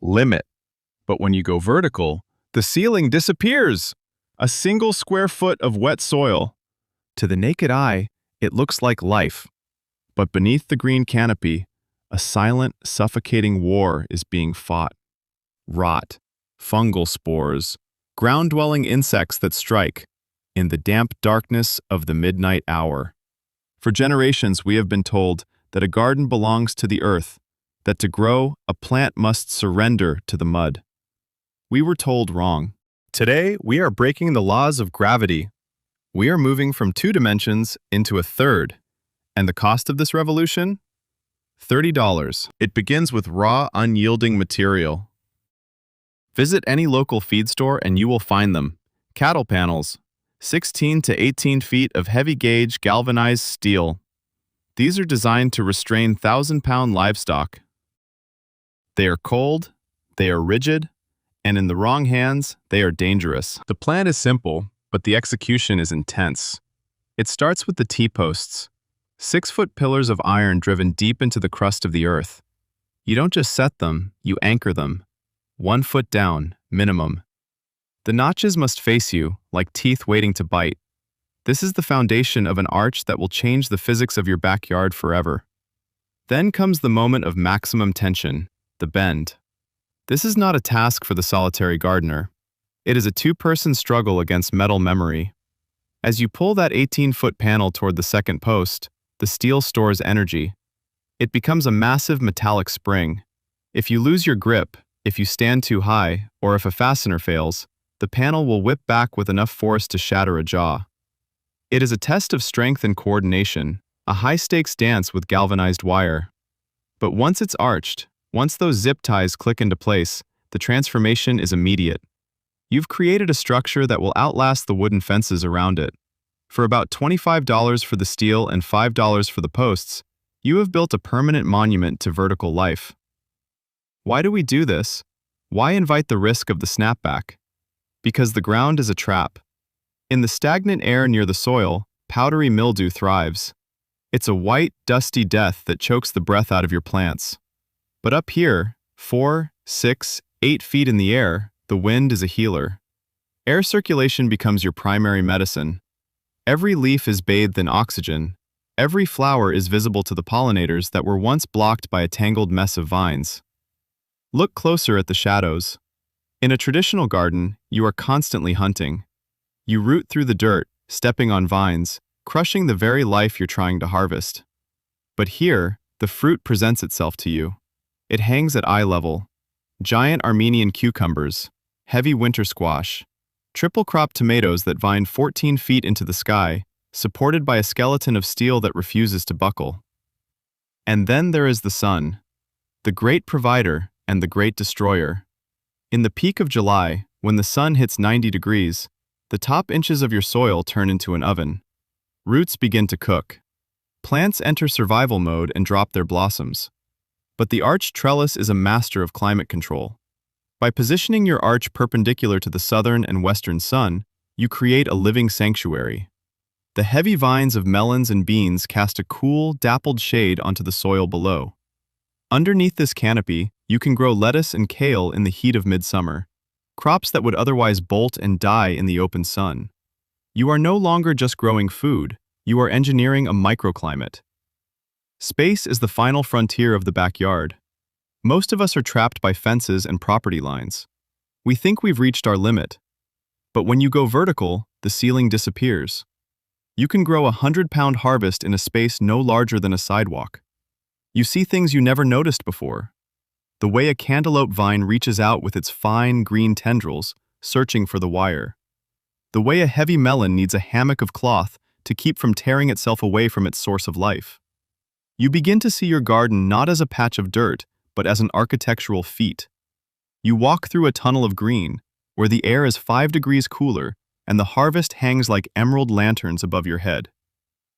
limit. But when you go vertical, the ceiling disappears. A single square foot of wet soil. To the naked eye, it looks like life. But beneath the green canopy, a silent, suffocating war is being fought. Rot, fungal spores, ground-dwelling insects that strike in the damp darkness of the midnight hour. For generations, we have been told that a garden belongs to the earth, that to grow, a plant must surrender to the mud. We were told wrong. Today, we are breaking the laws of gravity. We are moving from 2 dimensions into a third. And the cost of this revolution? $30. It begins with raw, unyielding material. Visit any local feed store and you will find them. Cattle panels, 16 to 18 feet of heavy-gauge galvanized steel. These are designed to restrain 1,000-pound livestock. They are cold, they are rigid, and in the wrong hands, they are dangerous. The plan is simple, but the execution is intense. It starts with the T-posts, 6-foot pillars of iron driven deep into the crust of the earth. You don't just set them, you anchor them. 1 foot down, minimum. The notches must face you, like teeth waiting to bite. This is the foundation of an arch that will change the physics of your backyard forever. Then comes the moment of maximum tension, the bend. This is not a task for the solitary gardener. It is a 2-person struggle against metal memory. As you pull that 18-foot panel toward the second post, the steel stores energy. It becomes a massive metallic spring. If you lose your grip, if you stand too high, or if a fastener fails, the panel will whip back with enough force to shatter a jaw. It is a test of strength and coordination, a high-stakes dance with galvanized wire. But once it's arched, once those zip ties click into place, the transformation is immediate. You've created a structure that will outlast the wooden fences around it. For about $25 for the steel and $5 for the posts, you have built a permanent monument to vertical life. Why do we do this? Why invite the risk of the snapback? Because the ground is a trap. In the stagnant air near the soil, powdery mildew thrives. It's a white, dusty death that chokes the breath out of your plants. But up here, 4, 6, 8 feet in the air, the wind is a healer. Air circulation becomes your primary medicine. Every leaf is bathed in oxygen. Every flower is visible to the pollinators that were once blocked by a tangled mess of vines. Look closer at the shadows. In a traditional garden, you are constantly hunting. You root through the dirt, stepping on vines, crushing the very life you're trying to harvest. But here, the fruit presents itself to you. It hangs at eye level. Giant Armenian cucumbers, heavy winter squash, triple-crop tomatoes that vine 14 feet into the sky, supported by a skeleton of steel that refuses to buckle. And then there is the sun, the great provider and the great destroyer. In the peak of July, when the sun hits 90 degrees, the top inches of your soil turn into an oven. Roots begin to cook. Plants enter survival mode and drop their blossoms. But the arched trellis is a master of climate control. By positioning your arch perpendicular to the southern and western sun, you create a living sanctuary. The heavy vines of melons and beans cast a cool, dappled shade onto the soil below. Underneath this canopy, you can grow lettuce and kale in the heat of midsummer, crops that would otherwise bolt and die in the open sun. You are no longer just growing food, you are engineering a microclimate. Space is the final frontier of the backyard. Most of us are trapped by fences and property lines. We think we've reached our limit. But when you go vertical, the ceiling disappears. You can grow a 100-pound harvest in a space no larger than a sidewalk. You see things you never noticed before. The way a cantaloupe vine reaches out with its fine green tendrils, searching for the wire. The way a heavy melon needs a hammock of cloth to keep from tearing itself away from its source of life. You begin to see your garden not as a patch of dirt, but as an architectural feat. You walk through a tunnel of green, where the air is 5 degrees cooler and the harvest hangs like emerald lanterns above your head.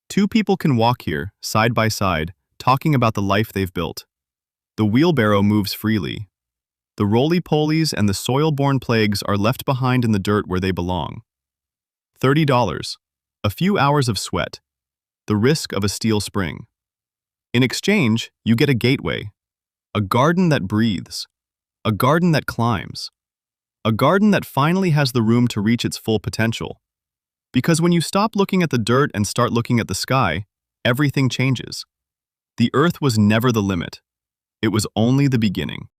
2 people can walk here, side by side, talking about the life they've built. The wheelbarrow moves freely. The roly-polies and the soil-borne plagues are left behind in the dirt where they belong. $30. A few hours of sweat. The risk of a steel spring. In exchange, you get a gateway. A garden that breathes. A garden that climbs. A garden that finally has the room to reach its full potential. Because when you stop looking at the dirt and start looking at the sky, everything changes. The earth was never the limit. It was only the beginning.